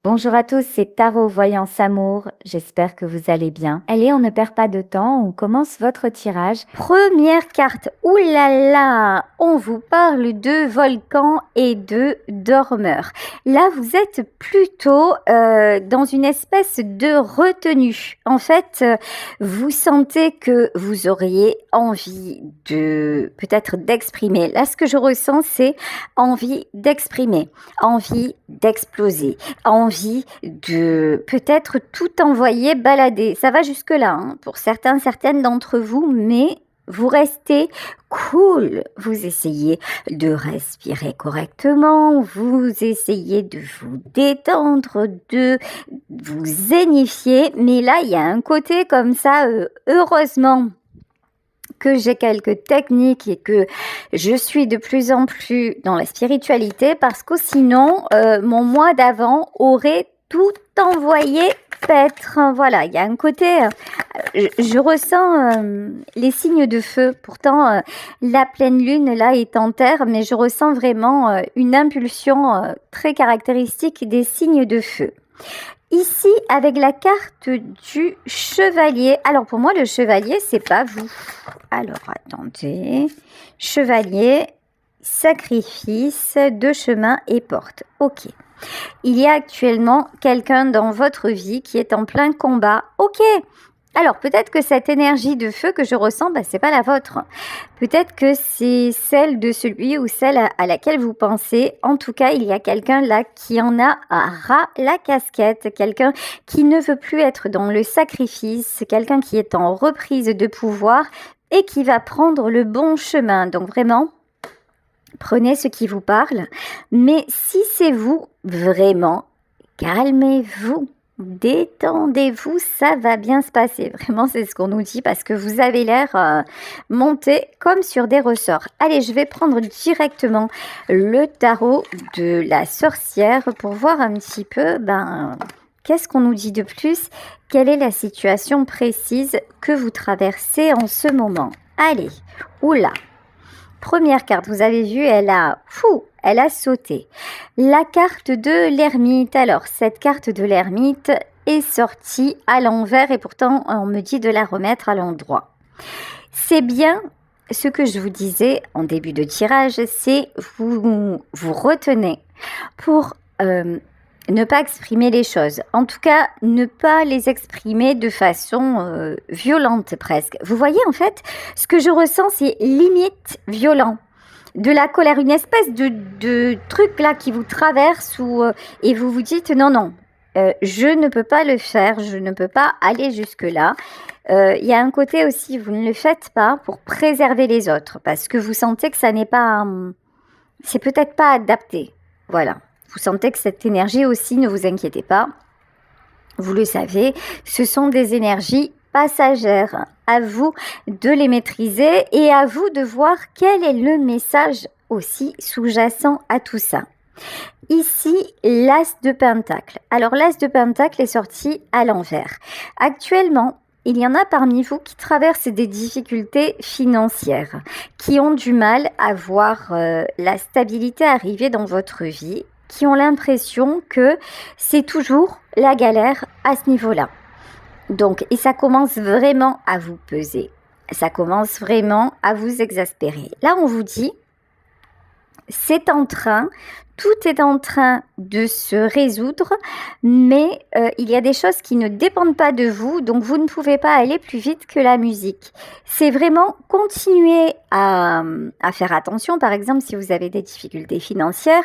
Bonjour à tous, c'est Tarot Voyance Amour. J'espère que vous allez bien. Allez, on ne perd pas de temps, on commence votre tirage. Première carte, oulala, on vous parle de volcan et de dormeur. Là, vous êtes plutôt dans une espèce de retenue. En fait, vous sentez que vous auriez envie de peut-être d'exprimer. Là, ce que je ressens, c'est envie d'exprimer, envie d'exploser, envie de peut-être tout envoyer balader. Ça va jusque-là hein, pour certaines d'entre vous, mais vous restez cool. Vous essayez de respirer correctement, vous essayez de vous détendre, de vous zénifier, mais là, il y a un côté comme ça, heureusement que j'ai quelques techniques et que je suis de plus en plus dans la spiritualité parce que sinon, mon mois d'avant aurait tout envoyé paître. Voilà, il y a un côté, je ressens les signes de feu. Pourtant, la pleine lune là est en terre, mais je ressens vraiment une impulsion très caractéristique des signes de feu. Ici, avec la carte du chevalier. Alors, pour moi, le chevalier, c'est pas vous. Alors, attendez. Chevalier, sacrifice, deux chemins et porte. Ok. Il y a actuellement quelqu'un dans votre vie qui est en plein combat. Ok. Alors, peut-être que cette énergie de feu que je ressens, c'est pas la vôtre. Peut-être que c'est celle de celui ou celle à laquelle vous pensez. En tout cas, il y a quelqu'un là qui en a ras la casquette, quelqu'un qui ne veut plus être dans le sacrifice, quelqu'un qui est en reprise de pouvoir et qui va prendre le bon chemin. Donc vraiment, prenez ce qui vous parle. Mais si c'est vous, vraiment, calmez-vous. Détendez-vous, ça va bien se passer. Vraiment, c'est ce qu'on nous dit parce que vous avez l'air monté comme sur des ressorts. Allez, je vais prendre directement le tarot de la sorcière pour voir un petit peu, qu'est-ce qu'on nous dit de plus? Quelle est la situation précise que vous traversez en ce moment? Allez, oula! Première carte, vous avez vu, elle a sauté. La carte de l'ermite. Alors, cette carte de l'ermite est sortie à l'envers et pourtant, on me dit de la remettre à l'endroit. C'est bien ce que je vous disais en début de tirage, c'est vous retenez pour ne pas exprimer les choses. En tout cas, ne pas les exprimer de façon violente presque. Vous voyez, en fait, ce que je ressens, c'est limite violent. De la colère, une espèce de truc là qui vous traverse et vous vous dites non, je ne peux pas le faire, je ne peux pas aller jusque-là. Il y a un côté aussi, vous ne le faites pas pour préserver les autres parce que vous sentez que ça n'est pas... c'est peut-être pas adapté. Voilà. Vous sentez que cette énergie aussi, ne vous inquiétez pas, vous le savez, ce sont des énergies passagères. À vous de les maîtriser et à vous de voir quel est le message aussi sous-jacent à tout ça. Ici, l'As de Pentacle. Alors, l'As de Pentacle est sorti à l'envers. Actuellement, il y en a parmi vous qui traversent des difficultés financières, qui ont du mal à voir la stabilité arriver dans votre vie, qui ont l'impression que c'est toujours la galère à ce niveau-là. Donc, et ça commence vraiment à vous peser. Ça commence vraiment à vous exaspérer. Là, on vous dit, tout est en train de se résoudre, mais il y a des choses qui ne dépendent pas de vous, donc vous ne pouvez pas aller plus vite que la musique. C'est vraiment continuer à faire attention, par exemple, si vous avez des difficultés financières,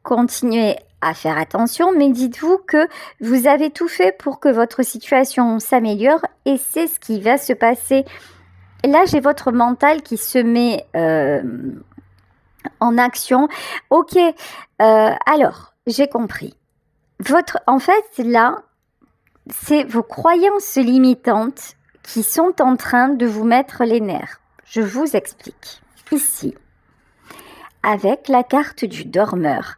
continuez à faire attention, mais dites-vous que vous avez tout fait pour que votre situation s'améliore et c'est ce qui va se passer. Là, j'ai votre mental qui se met en action. Ok, alors, j'ai compris. En fait, là, c'est vos croyances limitantes qui sont en train de vous mettre les nerfs. Je vous explique. Ici, avec la carte du dormeur,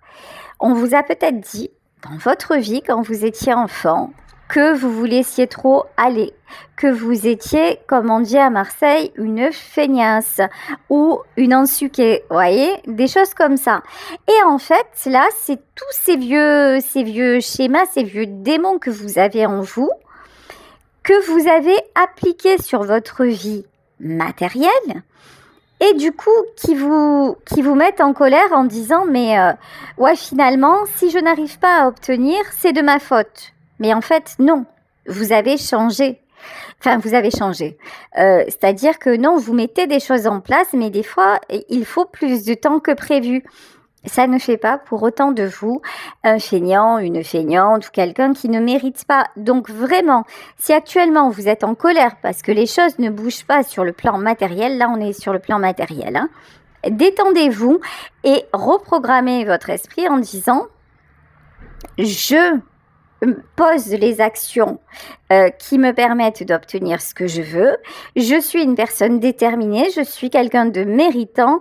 on vous a peut-être dit, dans votre vie, quand vous étiez enfant, que vous vous laissiez trop aller, que vous étiez, comme on dit à Marseille, une feignasse ou une ensuquée, vous voyez, des choses comme ça. Et en fait, là, c'est tous ces vieux schémas, ces vieux démons que vous avez en vous, que vous avez appliqués sur votre vie matérielle, et du coup, qui vous mettent en colère en disant « mais ouais, finalement, si je n'arrive pas à obtenir, c'est de ma faute ». Mais en fait, non, vous avez changé. Enfin, vous avez changé. C'est-à-dire que non, vous mettez des choses en place, mais des fois, il faut plus de temps que prévu. Ça ne fait pas pour autant de vous un feignant, une feignante ou quelqu'un qui ne mérite pas. Donc vraiment, si actuellement vous êtes en colère parce que les choses ne bougent pas sur le plan matériel, là on est sur le plan matériel, hein, détendez-vous et reprogrammez votre esprit en disant « Je pose les actions qui me permettent d'obtenir ce que je veux. Je suis une personne déterminée, je suis quelqu'un de méritant,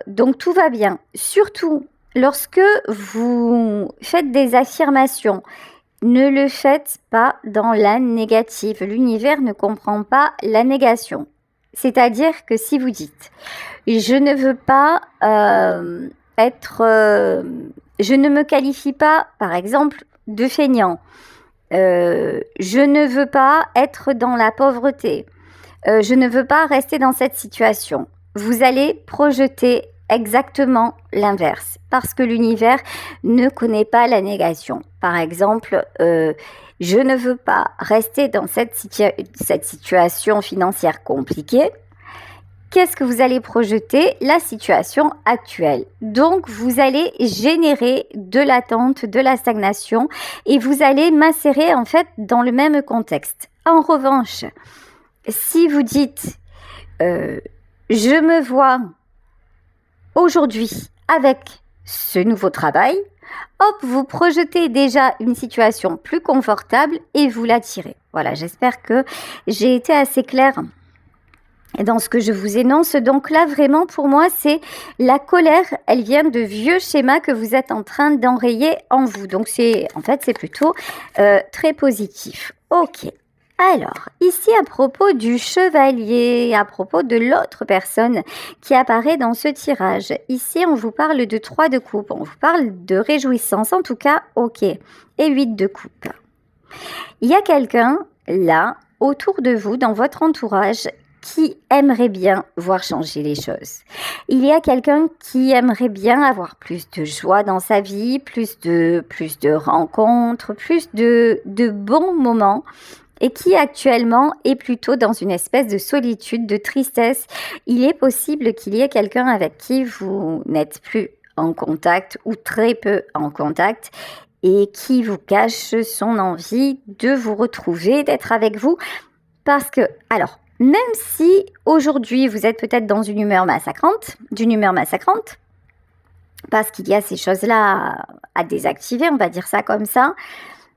donc tout va bien. » Surtout, lorsque vous faites des affirmations, ne le faites pas dans la négative. L'univers ne comprend pas la négation. C'est-à-dire que si vous dites « Je ne veux pas je ne me qualifie pas, par exemple, de feignant. Je ne veux pas être dans la pauvreté. Je ne veux pas rester dans cette situation. » Vous allez projeter exactement l'inverse parce que l'univers ne connaît pas la négation. Par exemple, je ne veux pas rester dans cette situation financière compliquée. Qu'est-ce que vous allez projeter? La situation actuelle. Donc, vous allez générer de l'attente, de la stagnation et vous allez m'insérer en fait dans le même contexte. En revanche, si vous dites je me vois aujourd'hui avec ce nouveau travail, hop, vous projetez déjà une situation plus confortable et vous l'attirez. Voilà, j'espère que j'ai été assez claire dans ce que je vous énonce. Donc là, vraiment, pour moi, c'est la colère. Elle vient de vieux schémas que vous êtes en train d'enrayer en vous. Donc, c'est plutôt très positif. Ok. Alors, ici, à propos du chevalier, à propos de l'autre personne qui apparaît dans ce tirage, ici, on vous parle de 3 de coupe. On vous parle de réjouissance. En tout cas, ok. Et 8 de coupe. Il y a quelqu'un, là, autour de vous, dans votre entourage, qui aimerait bien voir changer les choses. Il y a quelqu'un qui aimerait bien avoir plus de joie dans sa vie, plus de rencontres, plus de bons moments et qui actuellement est plutôt dans une espèce de solitude, de tristesse. Il est possible qu'il y ait quelqu'un avec qui vous n'êtes plus en contact ou très peu en contact et qui vous cache son envie de vous retrouver, d'être avec vous. Parce que, alors, même si aujourd'hui vous êtes peut-être dans d'une humeur massacrante, parce qu'il y a ces choses-là à désactiver, on va dire ça comme ça,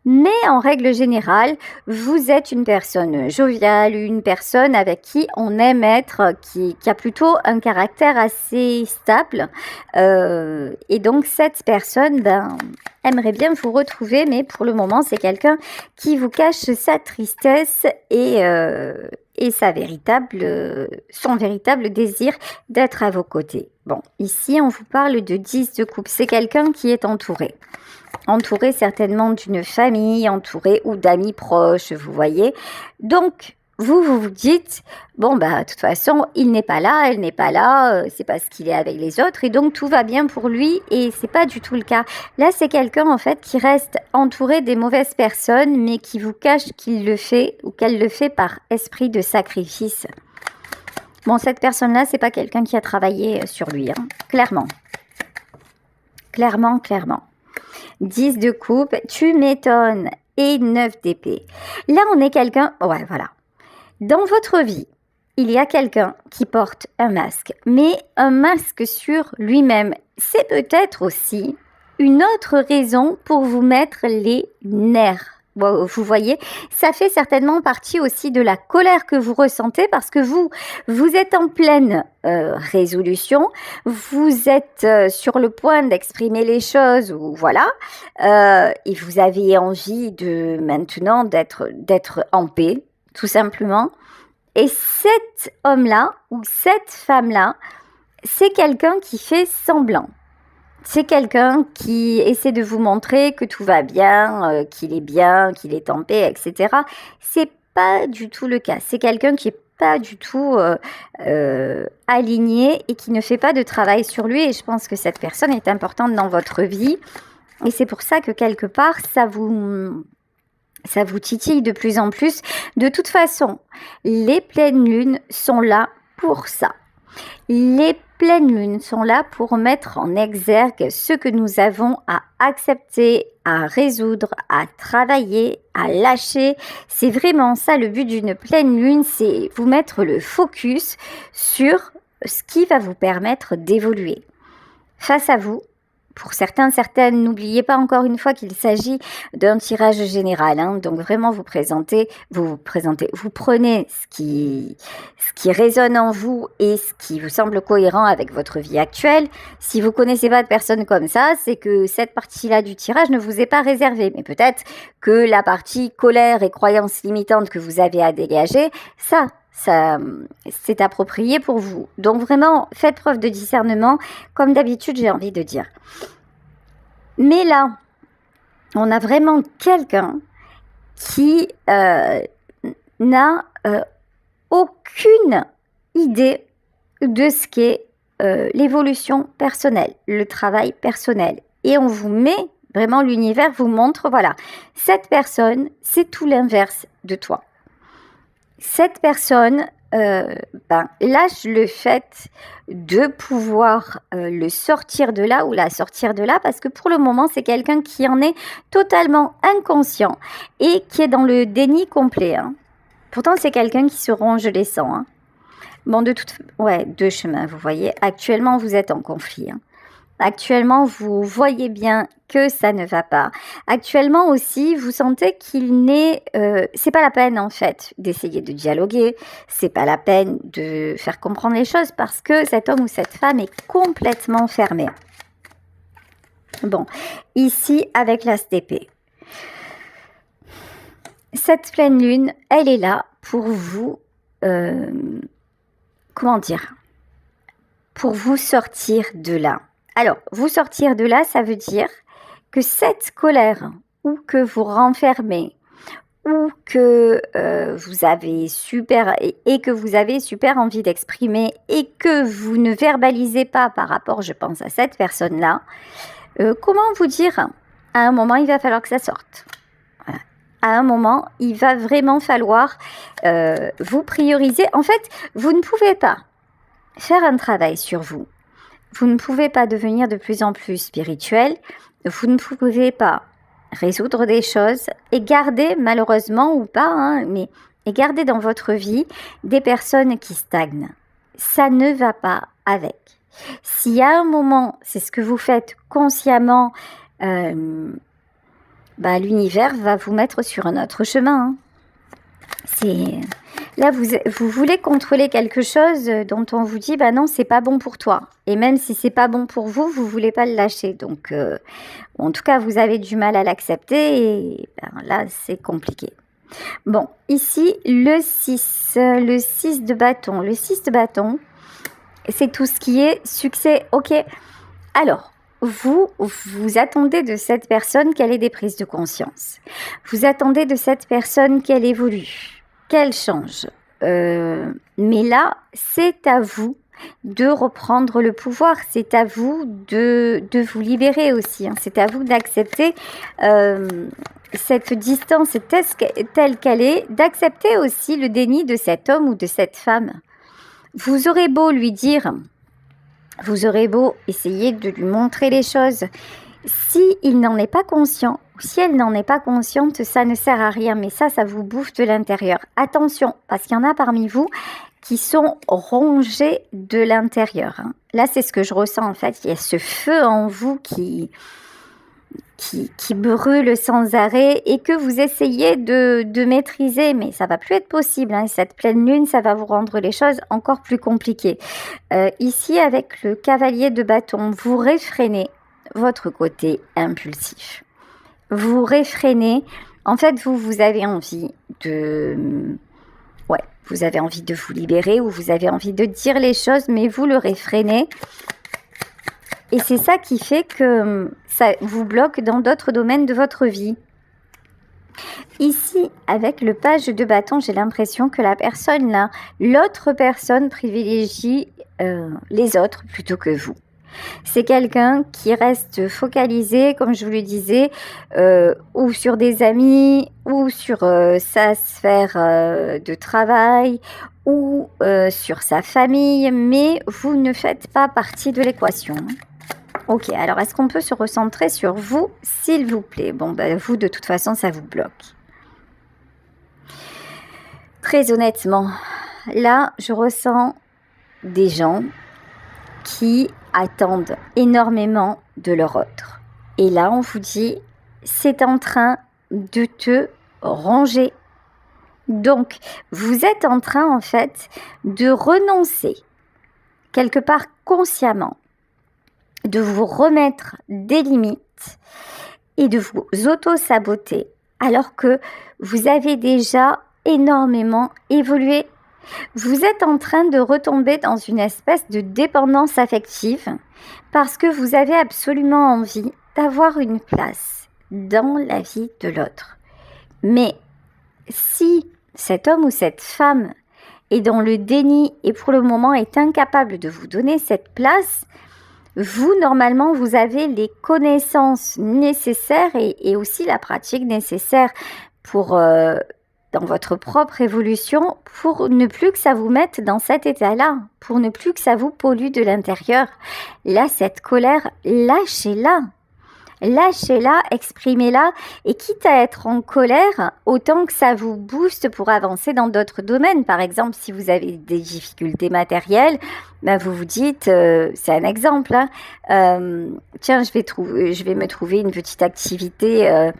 mais en règle générale, vous êtes une personne joviale, une personne avec qui on aime être, qui a plutôt un caractère assez stable. Et donc cette personne aimerait bien vous retrouver, mais pour le moment, c'est quelqu'un qui vous cache sa tristesse et son véritable désir d'être à vos côtés. Bon, ici, on vous parle de 10 de coupe. C'est quelqu'un qui est entouré certainement d'une famille, entouré ou d'amis proches, vous voyez. Donc, vous dites, bon, de toute façon, il n'est pas là, elle n'est pas là, c'est parce qu'il est avec les autres, et donc tout va bien pour lui, et c'est pas du tout le cas. Là, c'est quelqu'un, en fait, qui reste entouré des mauvaises personnes, mais qui vous cache qu'il le fait, ou qu'elle le fait par esprit de sacrifice. Bon, cette personne-là, c'est pas quelqu'un qui a travaillé sur lui, hein, clairement. Clairement. 10 de coupe, tu m'étonnes, et 9 d'épée. Là, on est quelqu'un, ouais, voilà. Dans votre vie, il y a quelqu'un qui porte un masque, mais un masque sur lui-même. C'est peut-être aussi une autre raison pour vous mettre les nerfs Vous voyez, ça fait certainement partie aussi de la colère que vous ressentez parce que vous êtes en pleine résolution, vous êtes sur le point d'exprimer les choses, ou voilà, et vous avez envie de maintenant d'être en paix, tout simplement. Et cet homme-là ou cette femme-là, c'est quelqu'un qui fait semblant. C'est quelqu'un qui essaie de vous montrer que tout va bien, qu'il est en paix, etc. C'est pas du tout le cas. C'est quelqu'un qui est pas du tout aligné et qui ne fait pas de travail sur lui. Et je pense que cette personne est importante dans votre vie. Et c'est pour ça que quelque part, ça vous titille de plus en plus. De toute façon, les pleines lunes sont là pour ça. Les pleines lunes sont là pour mettre en exergue ce que nous avons à accepter, à résoudre, à travailler, à lâcher. C'est vraiment ça le but d'une pleine lune, c'est vous mettre le focus sur ce qui va vous permettre d'évoluer. Face à vous, pour certains, certaines, n'oubliez pas encore une fois qu'il s'agit d'un tirage général. Donc vraiment, vous prenez ce qui résonne en vous et ce qui vous semble cohérent avec votre vie actuelle. Si vous connaissez pas de personnes comme ça, c'est que cette partie-là du tirage ne vous est pas réservée. Mais peut-être que la partie colère et croyances limitantes que vous avez à dégager, ça c'est approprié pour vous. Donc vraiment, faites preuve de discernement, comme d'habitude, j'ai envie de dire. Mais là, on a vraiment quelqu'un qui n'a aucune idée de ce qu'est l'évolution personnelle, le travail personnel. Et on vous met, vraiment l'univers vous montre, voilà, cette personne, c'est tout l'inverse de toi. Cette personne lâche le fait de pouvoir le sortir de là ou la sortir de là parce que pour le moment, c'est quelqu'un qui en est totalement inconscient et qui est dans le déni complet. Pourtant, c'est quelqu'un qui se ronge les sangs. Bon, deux chemins, vous voyez. Actuellement, vous êtes en conflit. Actuellement, vous voyez bien que ça ne va pas. Actuellement aussi, vous sentez c'est pas la peine en fait d'essayer de dialoguer, c'est pas la peine de faire comprendre les choses parce que cet homme ou cette femme est complètement fermé. Bon, ici avec l'as d'épée. Cette pleine lune, elle est là pour vous, pour vous sortir de là. Alors, vous sortir de là, ça veut dire que cette colère ou que vous renfermez ou que vous avez que vous avez super envie d'exprimer et que vous ne verbalisez pas par rapport, je pense, à cette personne-là, comment vous dire, à un moment, il va falloir que ça sorte. Voilà. À un moment, il va vraiment falloir vous prioriser. En fait, vous ne pouvez pas faire un travail sur vous. Vous ne pouvez pas devenir de plus en plus spirituel, vous ne pouvez pas résoudre des choses et garder, malheureusement ou pas, et garder dans votre vie des personnes qui stagnent. Ça ne va pas avec. Si à un moment, c'est ce que vous faites consciemment, l'univers va vous mettre sur un autre chemin. Là, vous voulez contrôler quelque chose dont on vous dit, non, c'est pas bon pour toi. Et même si c'est pas bon pour vous, vous voulez pas le lâcher. Donc, en tout cas, vous avez du mal à l'accepter et là, c'est compliqué. Bon, ici, le 6 de bâton. Le 6 de bâton, c'est tout ce qui est succès. Ok. Alors, vous attendez de cette personne qu'elle ait des prises de conscience. Vous attendez de cette personne qu'elle évolue, qu'elle change. Mais là, c'est à vous de reprendre le pouvoir. C'est à vous de vous libérer aussi. C'est à vous d'accepter cette distance telle qu'elle est, d'accepter aussi le déni de cet homme ou de cette femme. Vous aurez beau lui dire... Vous aurez beau essayer de lui montrer les choses. Si il n'en est pas conscient, ou si elle n'en est pas consciente, ça ne sert à rien. Mais ça vous bouffe de l'intérieur. Attention, parce qu'il y en a parmi vous qui sont rongés de l'intérieur. Là, c'est ce que je ressens en fait. Il y a ce feu en vous qui qui brûle sans arrêt et que vous essayez de maîtriser, mais ça va plus être possible. Hein. Cette pleine lune, ça va vous rendre les choses encore plus compliquées. Ici, avec le cavalier de bâton, vous réfrénez votre côté impulsif. Vous réfrénez. En fait, vous avez envie vous avez envie de vous libérer ou vous avez envie de dire les choses, mais vous le réfrénez. Et c'est ça qui fait que ça vous bloque dans d'autres domaines de votre vie. Ici, avec le page de bâton, j'ai l'impression que la personne là, l'autre personne privilégie les autres plutôt que vous. C'est quelqu'un qui reste focalisé, comme je vous le disais, ou sur des amis, ou sur sa sphère de travail, ou sur sa famille, mais vous ne faites pas partie de l'équation. Ok, alors est-ce qu'on peut se recentrer sur vous, s'il vous plaît? Bon, vous, de toute façon, ça vous bloque. Très honnêtement, là, je ressens des gens qui attendent énormément de leur autre. Et là, on vous dit, c'est en train de te ronger. Donc, vous êtes en train, en fait, de renoncer, quelque part consciemment, de vous remettre des limites et de vous auto-saboter, alors que vous avez déjà énormément évolué. Vous êtes en train de retomber dans une espèce de dépendance affective parce que vous avez absolument envie d'avoir une place dans la vie de l'autre. Mais si cet homme ou cette femme est dans le déni et pour le moment est incapable de vous donner cette place, vous, normalement, vous avez les connaissances nécessaires et aussi la pratique nécessaire pour dans votre propre évolution pour ne plus que ça vous mette dans cet état-là, pour ne plus que ça vous pollue de l'intérieur. Là, cette colère, lâchez-la. Lâchez-la, exprimez-la, et quitte à être en colère, autant que ça vous booste pour avancer dans d'autres domaines. Par exemple, si vous avez des difficultés matérielles, vous vous dites, c'est un exemple, tiens, je vais me trouver une petite activité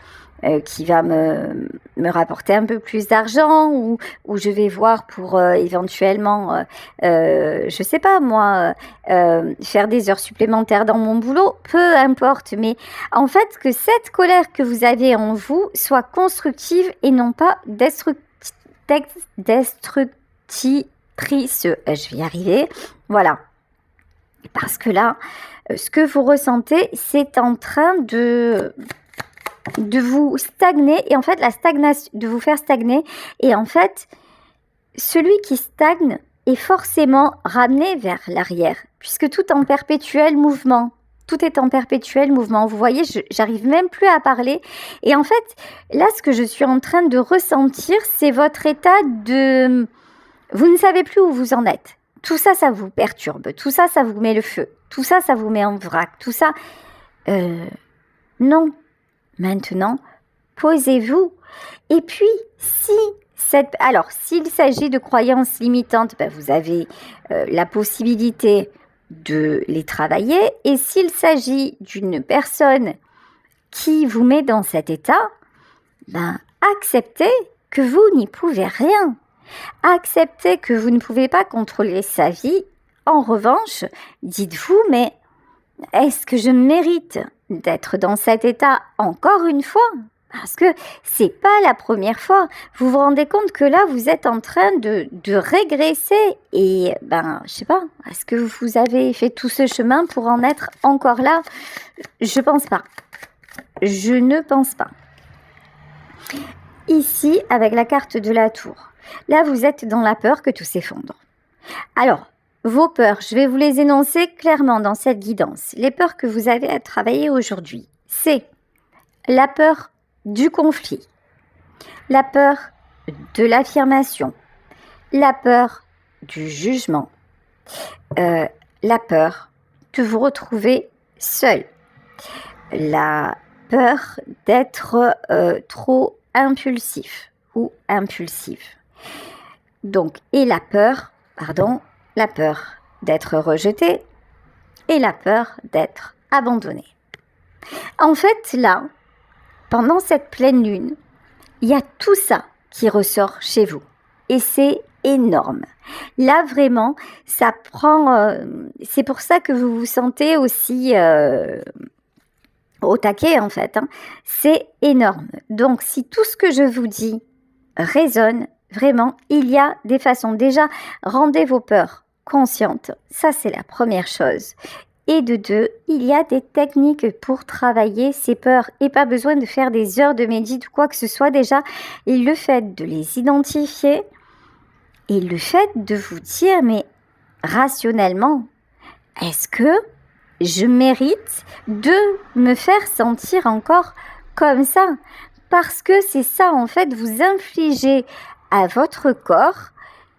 qui va me rapporter un peu plus d'argent ou je vais voir pour éventuellement, je sais pas moi, faire des heures supplémentaires dans mon boulot, peu importe. Mais en fait, que cette colère que vous avez en vous soit constructive et non pas destructrice. Je vais y arriver. Voilà. Parce que là, ce que vous ressentez, c'est en train de vous stagner et en fait la stagnation, de vous faire stagner et en fait celui qui stagne est forcément ramené vers l'arrière puisque tout est en perpétuel mouvement. Tout est en perpétuel mouvement. Vous voyez, j'arrive même plus à parler. Et en fait, là, ce que je suis en train de ressentir, c'est votre état de... Vous ne savez plus où vous en êtes. Tout ça, ça vous perturbe. Tout ça, ça vous met le feu. Tout ça, ça vous met en vrac. Tout ça... Non. Maintenant, posez-vous. Et puis, s'il s'agit de croyances limitantes, vous avez la possibilité de les travailler. Et s'il s'agit d'une personne qui vous met dans cet état, acceptez que vous n'y pouvez rien. Acceptez que vous ne pouvez pas contrôler sa vie. En revanche, dites-vous, mais est-ce que je mérite d'être dans cet état encore une fois? Parce que c'est pas la première fois. Vous vous rendez compte que là, vous êtes en train de régresser. Et je sais pas, est-ce que vous avez fait tout ce chemin pour en être encore là? Je pense pas. Je ne pense pas. Ici, avec la carte de la tour, là, vous êtes dans la peur que tout s'effondre. Alors, vos peurs, je vais vous les énoncer clairement dans cette guidance. Les peurs que vous avez à travailler aujourd'hui, c'est la peur du conflit, la peur de l'affirmation, la peur du jugement, la peur de vous retrouver seul, la peur d'être trop impulsif ou impulsive. Donc, et la peur d'être rejeté et la peur d'être abandonné. En fait, là, pendant cette pleine lune, il y a tout ça qui ressort chez vous. Et c'est énorme. Là, vraiment, ça prend... c'est pour ça que vous vous sentez aussi au taquet, en fait. Hein. C'est énorme. Donc, si tout ce que je vous dis résonne, vraiment, il y a des façons. Déjà, rendez vos peurs conscientes. Ça, c'est la première chose. Et de deux, il y a des techniques pour travailler ces peurs et pas besoin de faire des heures de médit ou quoi que ce soit déjà. Et le fait de les identifier et le fait de vous dire, mais rationnellement, est-ce que je mérite de me faire sentir encore comme ça? Parce que c'est ça, en fait, vous infligez à votre corps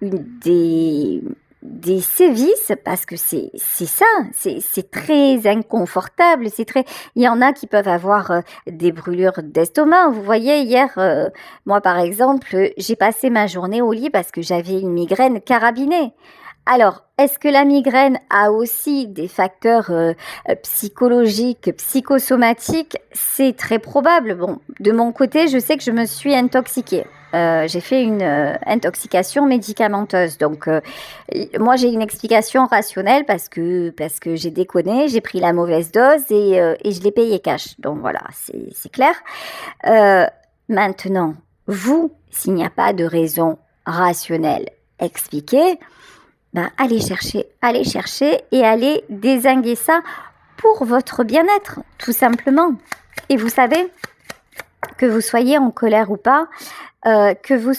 des sévices, parce que c'est ça, c'est très inconfortable, il y en a qui peuvent avoir des brûlures d'estomac. Vous voyez, hier, moi par exemple, j'ai passé ma journée au lit parce que j'avais une migraine carabinée. Alors, est-ce que la migraine a aussi des facteurs psychologiques, psychosomatiques? C'est très probable. Bon, de mon côté, je sais que je me suis intoxiquée. J'ai fait une intoxication médicamenteuse. Donc, moi, j'ai une explication rationnelle parce que j'ai déconné, j'ai pris la mauvaise dose et je l'ai payé cash. Donc, voilà, c'est clair. Maintenant, vous, s'il n'y a pas de raison rationnelle expliquée, ben, allez chercher et allez dézinguer ça pour votre bien-être, tout simplement. Et vous savez, que vous soyez en colère ou pas, que vous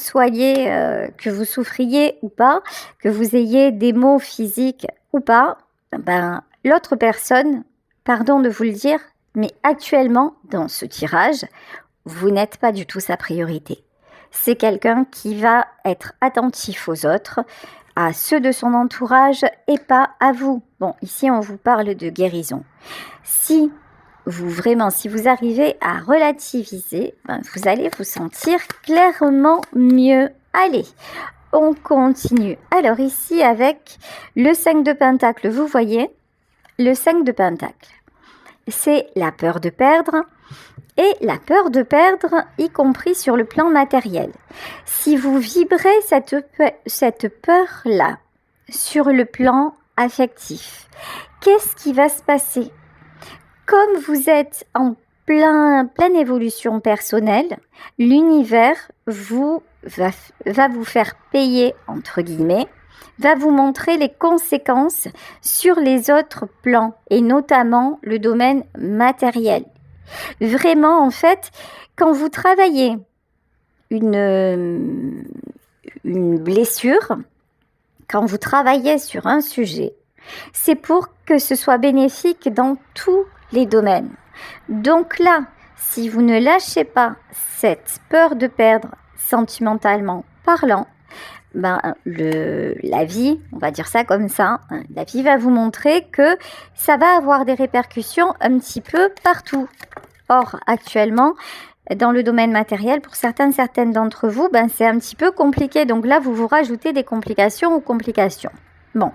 souffriez ou pas, que vous ayez des maux physiques ou pas, ben, l'autre personne, pardon de vous le dire, mais actuellement, dans ce tirage, vous n'êtes pas du tout sa priorité. C'est quelqu'un qui va être attentif aux autres, à ceux de son entourage et pas à vous. Bon, ici, on vous parle de guérison. Si vous arrivez à relativiser, ben, vous allez vous sentir clairement mieux. Allez, on continue. Alors ici, avec le 5 de Pentacle, vous voyez, le 5 de Pentacle, c'est la peur de perdre. Et la peur de perdre, y compris sur le plan matériel. Si vous vibrez cette peur-là sur le plan affectif, qu'est-ce qui va se passer? Comme vous êtes en pleine évolution personnelle, l'univers va vous faire payer, entre guillemets, va vous montrer les conséquences sur les autres plans, et notamment le domaine matériel. Vraiment, en fait, quand vous travaillez une blessure, quand vous travaillez sur un sujet, c'est pour que ce soit bénéfique dans tous les domaines. Donc là, si vous ne lâchez pas cette peur de perdre sentimentalement parlant, ben, la vie, on va dire ça comme ça, hein, la vie va vous montrer que ça va avoir des répercussions un petit peu partout. Or, actuellement, dans le domaine matériel, pour certaines d'entre vous, ben, c'est un petit peu compliqué. Donc là, vous rajoutez des complications aux complications. Bon,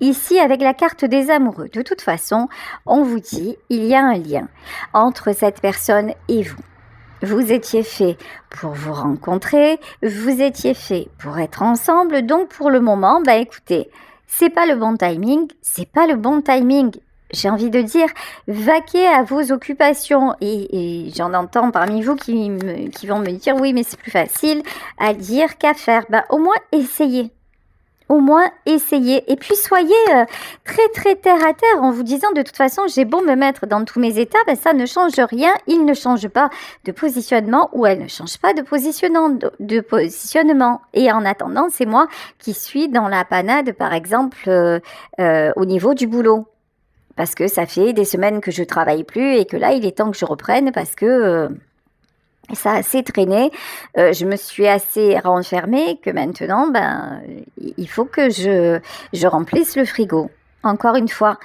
ici, avec la carte des amoureux, de toute façon, on vous dit, il y a un lien entre cette personne et vous. Vous étiez fait pour vous rencontrer, vous étiez fait pour être ensemble, donc pour le moment, bah écoutez, c'est pas le bon timing. J'ai envie de dire, vaquez à vos occupations. Et j'en entends parmi vous qui vont me dire, oui, mais c'est plus facile à dire qu'à faire. Bah au moins essayez. Et puis soyez très très terre à terre en vous disant de toute façon j'ai beau me mettre dans tous mes états, ben, ça ne change rien, il ne change pas de positionnement ou elle ne change pas de positionnement. Et en attendant, c'est moi qui suis dans la panade par exemple au niveau du boulot. Parce que ça fait des semaines que je travaille plus et que là il est temps que je reprenne parce que... ça a assez traîné, je me suis assez renfermée que maintenant, ben, il faut que je remplisse le frigo. Encore une fois,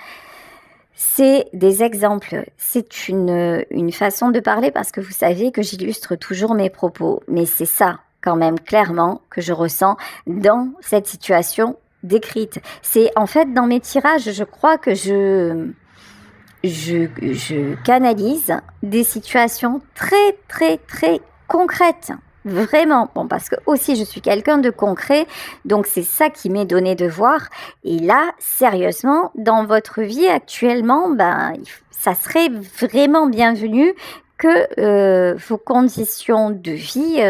c'est des exemples, c'est une façon de parler parce que vous savez que j'illustre toujours mes propos. Mais c'est ça, quand même, clairement, que je ressens dans cette situation décrite. C'est en fait dans mes tirages, je crois que je canalise des situations très, très, très concrètes. Vraiment. Bon, parce que aussi, je suis quelqu'un de concret, donc c'est ça qui m'est donné de voir. Et là, sérieusement, dans votre vie actuellement, ça serait vraiment bienvenu que vos conditions de vie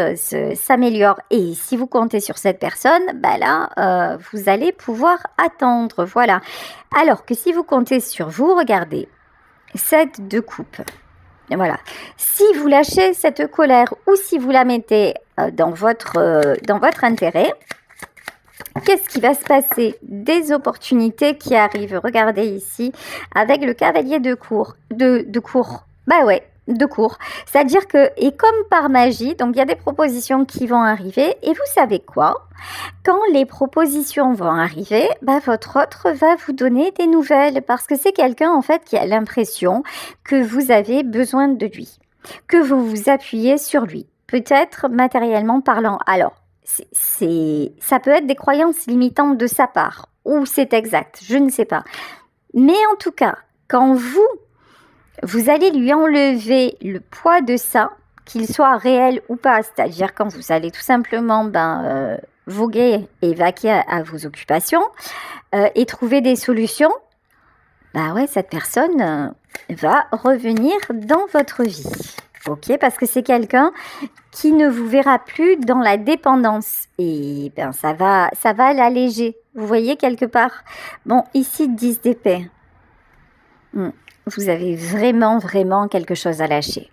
s'améliorent. Et si vous comptez sur cette personne, là, vous allez pouvoir attendre. Voilà. Alors que si vous comptez sur vous, regardez, 7 de coupe. Voilà. Si vous lâchez cette colère ou si vous la mettez dans votre intérêt, qu'est-ce qui va se passer? Des opportunités qui arrivent. Regardez ici, avec le cavalier de cour. De cour. Bah ouais, de cour. C'est-à-dire que, et comme par magie, donc il y a des propositions qui vont arriver. Et vous savez quoi? Quand les propositions vont arriver, votre autre va vous donner des nouvelles parce que c'est quelqu'un en fait qui a l'impression que vous avez besoin de lui, que vous vous appuyez sur lui, peut-être matériellement parlant. Alors, ça peut être des croyances limitantes de sa part, ou c'est exact, je ne sais pas. Mais en tout cas, quand vous allez lui enlever le poids de ça, qu'il soit réel ou pas, c'est-à-dire quand vous allez tout simplement voguer et vaquer à vos occupations et trouver des solutions, cette personne va revenir dans votre vie. Ok, parce que c'est quelqu'un qui ne vous verra plus dans la dépendance et ça va l'alléger. Vous voyez quelque part. Bon, ici 10 d'épée. Vous avez vraiment, vraiment quelque chose à lâcher.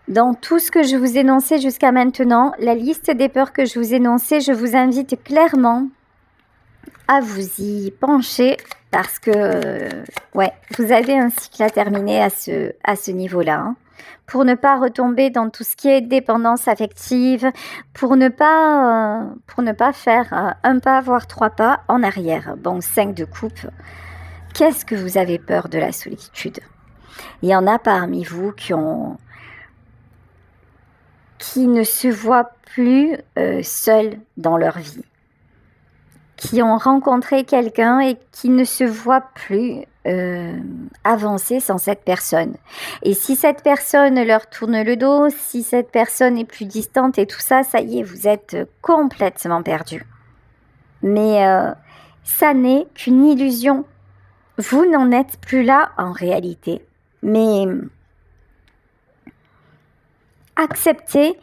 Dans tout ce que je vous ai énoncé jusqu'à maintenant, la liste des peurs que je vous ai énoncées, je vous invite clairement à vous y pencher parce que vous avez un cycle à terminer à ce niveau-là. Pour ne pas retomber dans tout ce qui est dépendance affective, pour ne pas faire un pas, voire 3 pas en arrière. Bon, 5 de coupe. Qu'est-ce que vous avez peur de la solitude? Il y en a parmi vous qui ne se voient plus seuls dans leur vie, qui ont rencontré quelqu'un et qui ne se voient plus avancer sans cette personne. Et si cette personne leur tourne le dos, si cette personne est plus distante et tout ça, ça y est, vous êtes complètement perdu. Mais ça n'est qu'une illusion. Vous n'en êtes plus là en réalité. Mais acceptez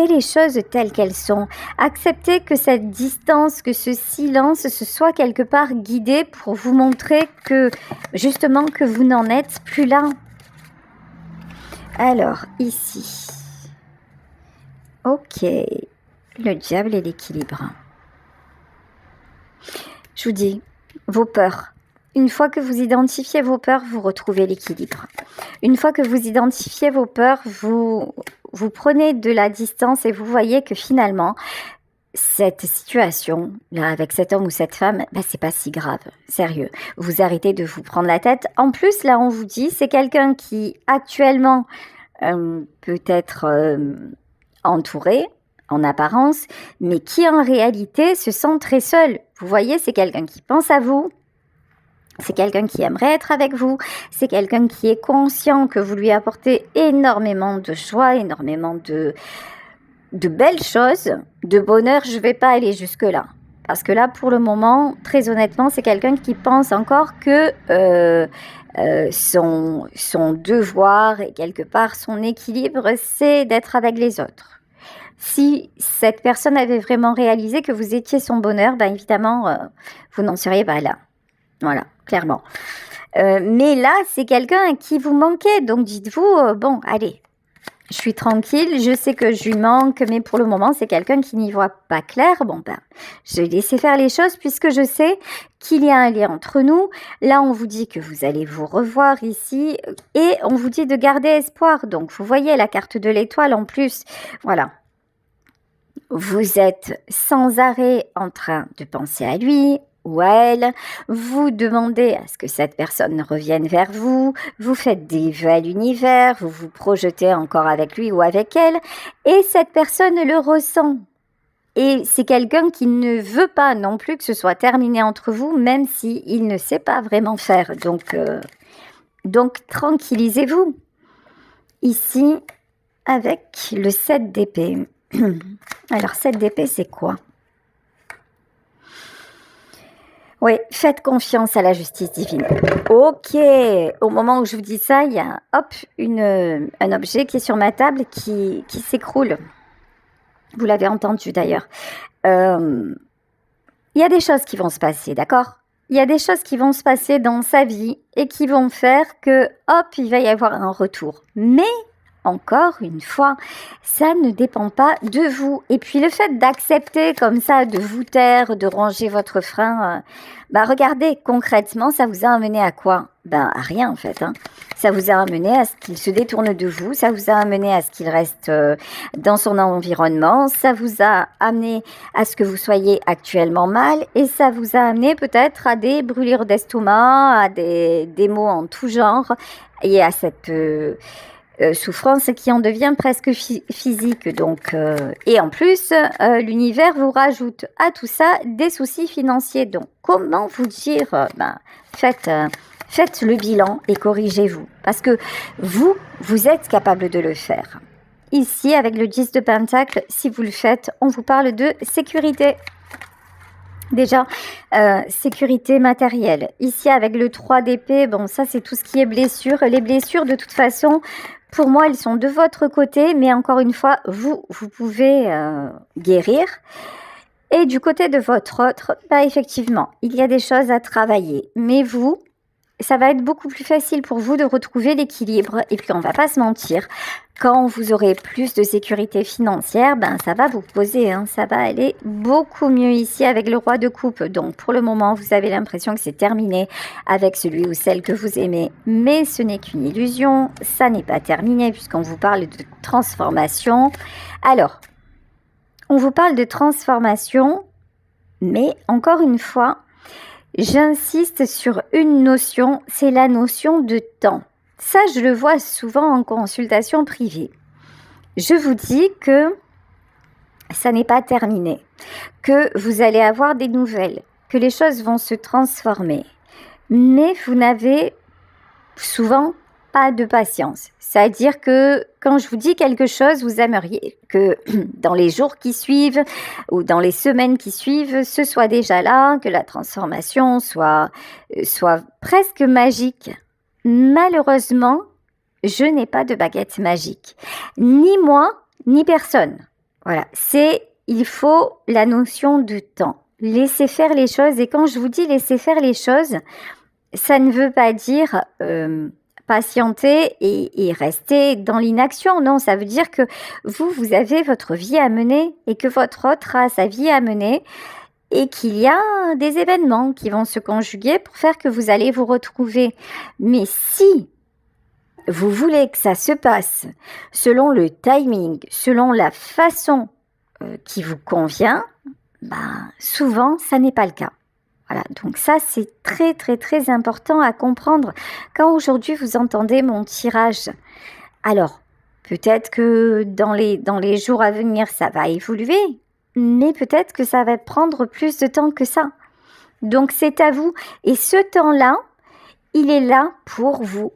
les choses telles qu'elles sont. Acceptez que cette distance, que ce silence, ce soit quelque part guidé pour vous montrer que, justement, que vous n'en êtes plus là. Alors, ici. Ok. Le diable et l'équilibre. Je vous dis, vos peurs. Une fois que vous identifiez vos peurs, vous retrouvez l'équilibre. Une fois que vous identifiez vos peurs, vous prenez de la distance et vous voyez que finalement, cette situation, là, avec cet homme ou cette femme, c'est pas si grave. Sérieux. Vous arrêtez de vous prendre la tête. En plus, là, on vous dit, c'est quelqu'un qui, actuellement, peut être entouré, en apparence, mais qui, en réalité, se sent très seul. Vous voyez, c'est quelqu'un qui pense à vous. C'est quelqu'un qui aimerait être avec vous, c'est quelqu'un qui est conscient que vous lui apportez énormément de joie, énormément de belles choses, de bonheur. Je ne vais pas aller jusque-là. Parce que là, pour le moment, très honnêtement, c'est quelqu'un qui pense encore que son devoir et quelque part son équilibre, c'est d'être avec les autres. Si cette personne avait vraiment réalisé que vous étiez son bonheur, évidemment, vous n'en seriez pas là. Voilà, clairement. Mais là, c'est quelqu'un à qui vous manquez. Donc, dites-vous, bon, allez, je suis tranquille, je sais que je lui manque, mais pour le moment, c'est quelqu'un qui n'y voit pas clair. Bon, je vais laisser faire les choses puisque je sais qu'il y a un lien entre nous. Là, on vous dit que vous allez vous revoir ici et on vous dit de garder espoir. Donc, vous voyez la carte de l'étoile en plus. Voilà. Vous êtes sans arrêt en train de penser à lui ou à elle, vous demandez à ce que cette personne revienne vers vous, vous faites des vœux à l'univers, vous vous projetez encore avec lui ou avec elle, et cette personne le ressent. Et c'est quelqu'un qui ne veut pas non plus que ce soit terminé entre vous, même s'il ne sait pas vraiment faire. Donc tranquillisez-vous. Ici, avec le 7 d'épée. Alors, 7 d'épée, c'est quoi? Oui, faites confiance à la justice divine. Ok, au moment où je vous dis ça, il y a un objet qui est sur ma table qui s'écroule. Vous l'avez entendu d'ailleurs. Il y a des choses qui vont se passer, d'accord? Il y a des choses qui vont se passer dans sa vie et qui vont faire que, il va y avoir un retour. Mais encore une fois, ça ne dépend pas de vous. Et puis le fait d'accepter comme ça, de vous taire, de ranger votre frein, regardez, concrètement, ça vous a amené à quoi? À rien en fait. Ça vous a amené à ce qu'il se détourne de vous, ça vous a amené à ce qu'il reste dans son environnement, ça vous a amené à ce que vous soyez actuellement mal et ça vous a amené peut-être à des brûlures d'estomac, à des maux en tout genre et à cette... souffrance qui en devient presque physique. Donc, et en plus, l'univers vous rajoute à tout ça des soucis financiers. Donc, comment vous dire faites le bilan et corrigez-vous. Parce que vous êtes capable de le faire. Ici, avec le 10 de Pentacle, si vous le faites, on vous parle de sécurité. Déjà, sécurité matérielle. Ici, avec le 3 d'épée, ça, c'est tout ce qui est blessures. Les blessures, de toute façon, pour moi, elles sont de votre côté, mais encore une fois, vous pouvez guérir. Et du côté de votre autre, effectivement, il y a des choses à travailler. Mais vous, ça va être beaucoup plus facile pour vous de retrouver l'équilibre. Et puis, on va pas se mentir, quand vous aurez plus de sécurité financière, ça va vous poser, ça va aller beaucoup mieux ici avec le roi de coupe. Donc, pour le moment, vous avez l'impression que c'est terminé avec celui ou celle que vous aimez. Mais ce n'est qu'une illusion, ça n'est pas terminé puisqu'on vous parle de transformation. Alors, on vous parle de transformation, mais encore une fois, j'insiste sur une notion, c'est la notion de temps. Ça, je le vois souvent en consultation privée. Je vous dis que ça n'est pas terminé, que vous allez avoir des nouvelles, que les choses vont se transformer. Mais vous n'avez souvent pas de patience. C'est-à-dire que quand je vous dis quelque chose, vous aimeriez que dans les jours qui suivent ou dans les semaines qui suivent, ce soit déjà là, que la transformation soit presque magique. Malheureusement, je n'ai pas de baguette magique. Ni moi, ni personne. Voilà, il faut la notion de temps. Laisser faire les choses. Et quand je vous dis laisser faire les choses, ça ne veut pas dire patienter et rester dans l'inaction. Non, ça veut dire que vous avez votre vie à mener et que votre autre a sa vie à mener et qu'il y a des événements qui vont se conjuguer pour faire que vous allez vous retrouver. Mais si vous voulez que ça se passe selon le timing, selon la façon qui vous convient, souvent, ça n'est pas le cas. Voilà, donc ça, c'est très, très, très important à comprendre quand aujourd'hui vous entendez mon tirage. Alors, peut-être que dans les jours à venir, ça va évoluer, mais peut-être que ça va prendre plus de temps que ça. Donc, c'est à vous. Et ce temps-là, il est là pour vous.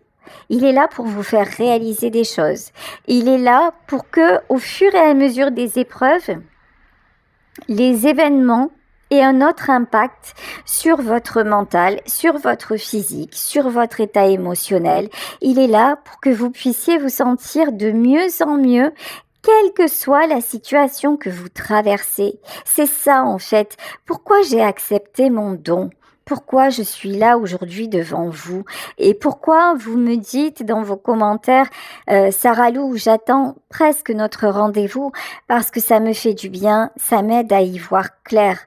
Il est là pour vous faire réaliser des choses. Il est là pour que, au fur et à mesure des épreuves, les événements aient un autre impact sur votre mental, sur votre physique, sur votre état émotionnel. Il est là pour que vous puissiez vous sentir de mieux en mieux, quelle que soit la situation que vous traversez. C'est ça en fait. Pourquoi j'ai accepté mon don ? Pourquoi je suis là aujourd'hui devant vous? Et pourquoi vous me dites dans vos commentaires, Sarah Lou, j'attends presque notre rendez-vous parce que ça me fait du bien, ça m'aide à y voir clair.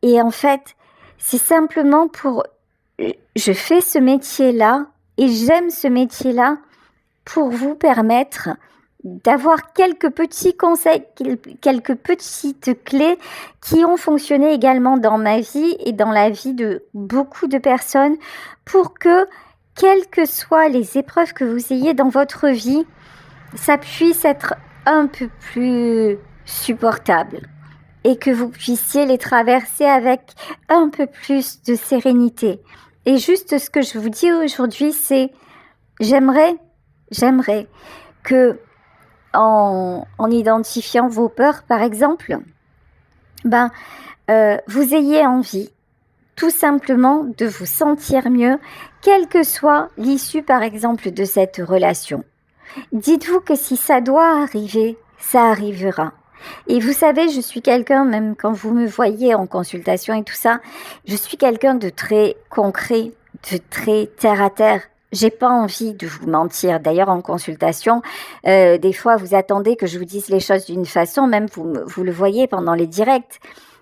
Et en fait, c'est simplement je fais ce métier-là et j'aime ce métier-là pour vous permettre d'avoir quelques petits conseils, quelques petites clés qui ont fonctionné également dans ma vie et dans la vie de beaucoup de personnes pour que, quelles que soient les épreuves que vous ayez dans votre vie, ça puisse être un peu plus supportable. et que vous puissiez les traverser avec un peu plus de sérénité. Et juste ce que je vous dis aujourd'hui, c'est j'aimerais que en identifiant vos peurs, par exemple, vous ayez envie tout simplement de vous sentir mieux, quelle que soit l'issue, par exemple, de cette relation. Dites-vous que si ça doit arriver, ça arrivera. Et vous savez, je suis quelqu'un, même quand vous me voyez en consultation et tout ça, je suis quelqu'un de très concret, de très terre à terre. J'ai pas envie de vous mentir. D'ailleurs, en consultation, des fois, vous attendez que je vous dise les choses d'une façon, même vous le voyez pendant les directs.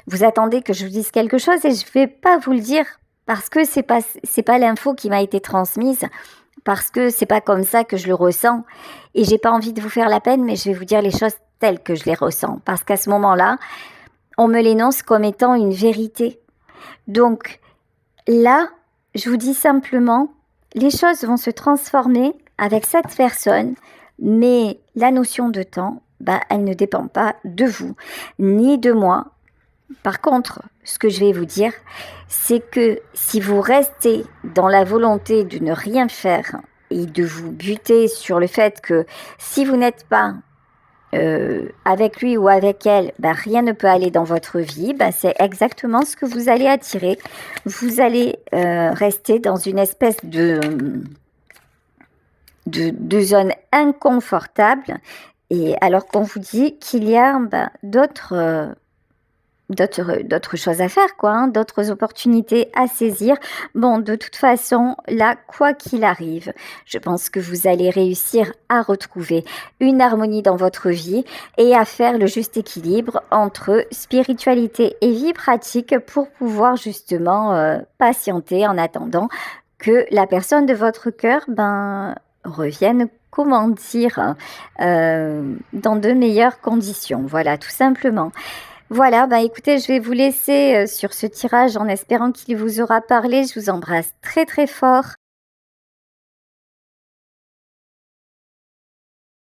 Vous attendez que je vous dise quelque chose et je vais pas vous le dire parce que c'est pas l'info qui m'a été transmise, parce que c'est pas comme ça que je le ressens et j'ai pas envie de vous faire la peine, mais je vais vous dire les choses telles que je les ressens parce qu'à ce moment-là, on me l'énonce comme étant une vérité. Donc là, je vous dis simplement, les choses vont se transformer avec cette personne, mais la notion de temps, elle ne dépend pas de vous ni de moi. Par contre, ce que je vais vous dire, c'est que si vous restez dans la volonté de ne rien faire et de vous buter sur le fait que si vous n'êtes pas avec lui ou avec elle, rien ne peut aller dans votre vie, c'est exactement ce que vous allez attirer. Vous allez rester dans une espèce de zone inconfortable, et alors qu'on vous dit qu'il y a d'autres choses à faire, d'autres opportunités à saisir. Bon, de toute façon, là, quoi qu'il arrive, je pense que vous allez réussir à retrouver une harmonie dans votre vie et à faire le juste équilibre entre spiritualité et vie pratique pour pouvoir justement patienter en attendant que la personne de votre cœur revienne, comment dire, dans de meilleures conditions. Voilà, tout simplement. Voilà, écoutez, je vais vous laisser sur ce tirage en espérant qu'il vous aura parlé. Je vous embrasse très très fort.